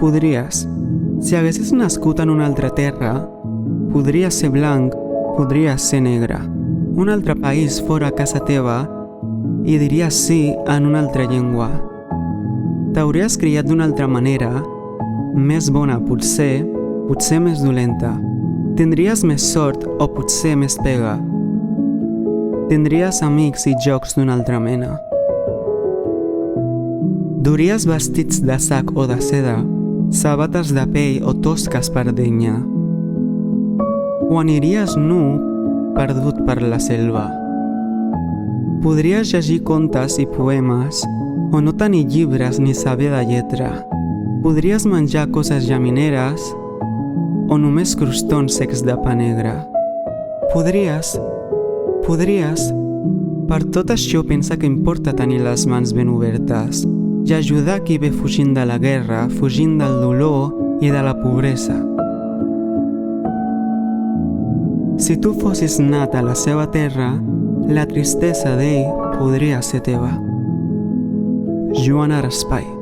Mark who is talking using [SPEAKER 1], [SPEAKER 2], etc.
[SPEAKER 1] Podries. Si haguessis nascut en una altra terra, podries ser blanc, podries ser negre. Un altre país fora casa teva i diries sí en una altra llengua. T'hauries criat d'una altra manera, més bona potser més dolenta. Tindries més sort o potser més pega. Tindries amics i jocs d'una altra mena. Duries vestits de sac o de seda, sabates de pell o tosques per denya. O aniries nu, perdut per la selva. Podries llegir contes i poemes, o no tenir llibres ni saber de lletra. Podries menjar coses llamineres, o només crostons secs de pa negre. Podries. Per tot això pensa que importa tenir les mans ben obertes i ajudar qui ve fugint de la guerra, fugint del dolor i de la pobresa. Si tu fossis nat a la seva terra, la tristesa d'ell podria ser teva. Joan Araspai.